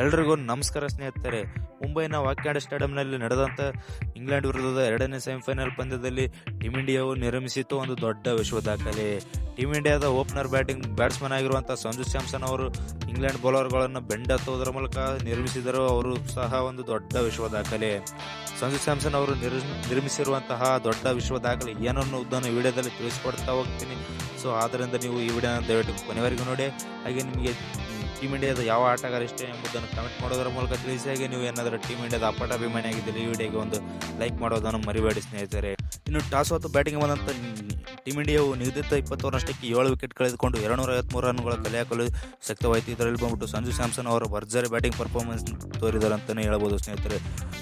ಎಲ್ರಿಗೂ ನಮಸ್ಕಾರ ಸ್ನೇಹಿತರೆ. ಮುಂಬೈನ ವಾಂಖೇಡೆ ಸ್ಟೇಡಿಯಂನಲ್ಲಿ ನಡೆದಂಥ ಇಂಗ್ಲೆಂಡ್ ವಿರುದ್ಧದ ಎರಡನೇ ಸೆಮಿಫೈನಲ್ ಪಂದ್ಯದಲ್ಲಿ ಟೀಮ್ ಇಂಡಿಯಾವು ನಿರ್ಮಿಸಿತು ಒಂದು ದೊಡ್ಡ ವಿಶ್ವ ದಾಖಲೆ. ಟೀಮ್ ಇಂಡಿಯಾದ ಓಪನರ್ ಬ್ಯಾಟ್ಸ್ಮನ್ ಆಗಿರುವಂಥ ಸಂಜು ಸ್ಯಾಮ್ಸನ್ ಅವರು ಇಂಗ್ಲೆಂಡ್ ಬೌಲರ್ಗಳನ್ನು ಬೆಂಡತ್ತುವುದರ ಮೂಲಕ ನಿರ್ಮಿಸಿದರು. ಅವರು ಸಹ ಒಂದು ದೊಡ್ಡ ವಿಶ್ವ ದಾಖಲೆ. ಸಂಜು ಸ್ಯಾಮ್ಸನ್ ಅವರು ನಿರ್ಮಿಸಿರುವಂತಹ ದೊಡ್ಡ ವಿಶ್ವ ದಾಖಲೆ ಏನನ್ನುವುದನ್ನು ವಿಡಿಯೋದಲ್ಲಿ ತಿಳಿಸಿಕೊಡ್ತಾ ಹೋಗ್ತೀನಿ. ಸೊ ಆದ್ದರಿಂದ ನೀವು ಈ ವಿಡಿಯೋನ ದಯವಿಟ್ಟು ಕೊನೆವರೆಗೂ ನೋಡಿ. ಹಾಗೆ ನಿಮಗೆ ಟೀಮ್ ಇಂಡಿಯಾದ ಯಾವ ಆಟಗಾರ ಇಷ್ಟ ಎಂಬುದನ್ನು ಕಮೆಂಟ್ ಮಾಡೋದರ ಮೂಲಕ ತಿಳಿಸಿ. ಹಾಗೆ ನೀವು ಏನಾದರೂ ಟೀಮ್ ಇಂಡಿಯಾದ ಅಪ್ಪಟ ಅಭಿಮಾನಿ ಆಗಿದ್ದರೆ ಈ ವಿಡಿಯೋಗೆ ಒಂದು ಲೈಕ್ ಮಾಡೋದನ್ನು ಮರಿಬೇಡಿ ಸ್ನೇಹಿತರೆ. ಇನ್ನು ಟಾಸ್ ಹೊತ್ತು ಬ್ಯಾಟಿಂಗ್ ಬಂದಂಥ ಟೀಮ್ ಇಂಡಿಯಾವು ನಿಗದಿತ 20 ಓವರ್ನಷ್ಟಕ್ಕೆ 7 ವಿಕೆಟ್ ಕಳೆದುಕೊಂಡು 253 ರನ್ಗಳ ಕಲೆ ಹಾಕಲು ಶಕ್ತವಾಯಿತು. ಇದರಲ್ಲಿ ಬಂದ್ಬಿಟ್ಟು ಸಂಜು ಸ್ಯಾಮ್ಸನ್ ಅವರು ಭರ್ಜರಿ ಬ್ಯಾಟಿಂಗ್ ಪರ್ಫಾರ್ಮೆನ್ಸ್ ತೋರಿದರು ಅಂತಲೇ ಹೇಳ್ಬೋದು ಸ್ನೇಹಿತರೆ.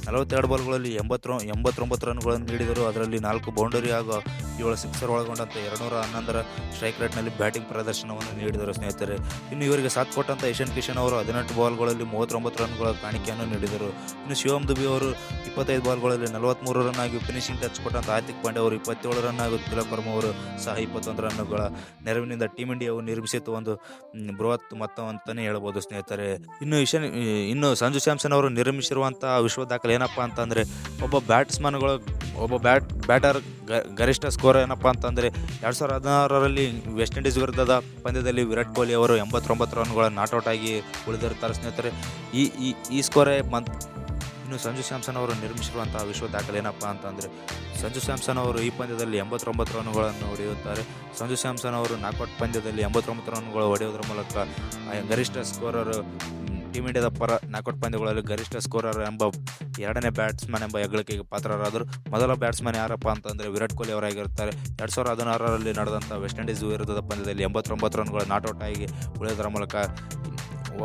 42 ಬಾಲ್ಗಳಲ್ಲಿ 89 ರನ್ಗಳನ್ನು ನೀಡಿದರು. ಅದರಲ್ಲಿ 4 ಬೌಂಡರಿ ಹಾಗೂ 7 ಸಿಕ್ಸರ್ ಒಳಗೊಂಡಂತೆ 211 ಸ್ಟ್ರೈಕ್ ರೇಟ್ನಲ್ಲಿ ಬ್ಯಾಟಿಂಗ್ ಪ್ರದರ್ಶನವನ್ನು ನೀಡಿದರು ಸ್ನೇಹಿತರೆ. ಇನ್ನು ಇವರಿಗೆ ಸಾಥ್ ಕೊಟ್ಟಂಥ ಇಶಾನ್ ಕಿಶನ್ ಅವರು 18 ಬಾಲ್ಗಳಲ್ಲಿ 39 ರನ್ಗಳ ಕಾಣಿಕೆಯನ್ನು ನೀಡಿದರು. ಇನ್ನು ಶಿವಮ್ ದುಬೆ ಅವರು 25 ಬಾಲ್ಗಳಲ್ಲಿ 43 ರನ್ ಆಗಿ ಫಿನಿಶಿಂಗ್ ಟಚ್ ಕೊಟ್ಟಂಥ ಹಾರ್ದಿಕ್ ಪಾಂಡ್ಯ ಅವರು 27 ರನ್ ಹಾಗೂ ತಿಲಕ್ ವರ್ಮ ಅವರು ಸಹ 21 ರನ್ಗಳ ನೆರವಿನಿಂದ ಟೀಮ್ ಇಂಡಿಯಾವು ನಿರ್ಮಿಸಿತು ಒಂದು ಬೃಹತ್ ಮೊತ್ತ ಅಂತಲೇ ಹೇಳ್ಬೋದು ಸ್ನೇಹಿತರೆ. ಇನ್ನು ಸಂಜು ಸ್ಯಾಮ್ಸನ್ ಅವರು ನಿರ್ಮಿಸಿರುವಂತಹ ವಿಶ್ವ ದಾಖಲೆ ಏನಪ್ಪ ಅಂತಂದರೆ ಒಬ್ಬ ಬ್ಯಾಟರ್ ಗರಿಷ್ಠ ಸ್ಕೋರ್ ಏನಪ್ಪ ಅಂತಂದರೆ 2016ರಲ್ಲಿ ವೆಸ್ಟ್ ಇಂಡೀಸ್ ವಿರುದ್ಧದ ಪಂದ್ಯದಲ್ಲಿ ವಿರಾಟ್ ಕೊಹ್ಲಿ ಅವರು 89 ರನ್ಗಳ ನಾಟ್ಔಟ್ ಆಗಿ ಉಳಿದಿರ್ತಾರೆ ಸ್ನೇಹಿತರೆ. ಈ ಸ್ಕೋರೇ ಇನ್ನು ಸಂಜು ಸ್ಯಾಮ್ಸನ್ ಅವರು ನಿರ್ಮಿಸಿರುವಂತಹ ವಿಶ್ವ ದಾಖಲೆ ಏನಪ್ಪ ಅಂತಂದರೆ ಸಂಜು ಸ್ಯಾಮ್ಸನ್ ಅವರು ಈ ಪಂದ್ಯದಲ್ಲಿ 89 ರನ್ಗಳನ್ನು ಹೊಡೆಯುತ್ತಾರೆ. ಸಂಜು ಸ್ಯಾಮ್ಸನ್ ಅವರು ನಾಕೌಟ್ ಪಂದ್ಯದಲ್ಲಿ 89 ರನ್ಗಳು ಹೊಡೆಯುವುದರ ಮೂಲಕ ಗರಿಷ್ಠ ಸ್ಕೋರರ್ ಟೀಮ್ ಇಂಡಿಯಾದ ಪರ ನಾಕೌಟ್ ಪಂದ್ಯಗಳಲ್ಲಿ ಗರಿಷ್ಠ ಸ್ಕೋರರ್ ಎಂಬ ಎರಡನೇ ಬ್ಯಾಟ್ಸ್ಮನ್ ಎಂಬ ಹೆಗ್ಗಳಿಕೆಗೆ ಪಾತ್ರರಾದರು. ಮೊದಲ ಬ್ಯಾಟ್ಸ್ಮನ್ ಯಾರಪ್ಪ ಅಂತಂದರೆ ವಿರಾಟ್ ಕೊಹ್ಲಿ ಅವರಾಗಿರುತ್ತಾರೆ. 2016ರಲ್ಲಿ ನಡೆದಂಥ ವೆಸ್ಟ್ ಇಂಡೀಸ್ ವಿರುದ್ಧದ ಪಂದ್ಯದಲ್ಲಿ 89 ರನ್ಗಳು ನಾಟ್ಔಟ್ ಆಗಿ ಉಳಿಯೋದರ ಮೂಲಕ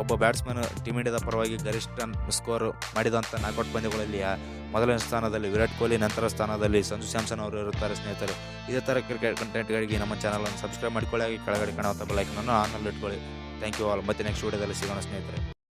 ಒಬ್ಬ ಬ್ಯಾಟ್ಸ್ಮನ್ ಟೀಮ್ ಇಂಡಿಯಾದ ಪರವಾಗಿ ಗರಿಷ್ಠ ಸ್ಕೋರ್ ಮಾಡಿದಂಥ ನಾಕೌಟ್ ಪಂದ್ಯಗಳಲ್ಲಿ ಮೊದಲನೇ ಸ್ಥಾನದಲ್ಲಿ ವಿರಾಟ್ ಕೊಹ್ಲಿ, ನಂತರ ಸ್ಥಾನದಲ್ಲಿ ಸಂಜು ಸ್ಯಾಮ್ಸನ್ ಅವರು ಇರುತ್ತಾರೆ ಸ್ನೇಹಿತರೆ. ಇದೇ ಥರ ಕ್ರಿಕೆಟ್ ಕಂಟೆಂಟ್ಗಳಿಗೆ ನಮ್ಮ ಚಾನಲನ್ನು ಸಬ್ಸ್ಕ್ರೈಬ್ ಮಾಡಿಕೊಳ್ಳಿ. ಹಾಗೆ ಕೆಳಗಡೆ ಕಾಣುವಂಥ ಬೆಲ್ ಐಕಾನ್ ಅನ್ನು ಆನ್ನಲ್ಲಿ ಇಟ್ಕೊಳ್ಳಿ. Thank you all. ಮತ್ತೆ ನೆಕ್ಸ್ಟ್ ವಿಡಿಯೋದಲ್ಲಿ ಸಿಗೋಣ ಸ್ನೇಹಿತರೆ.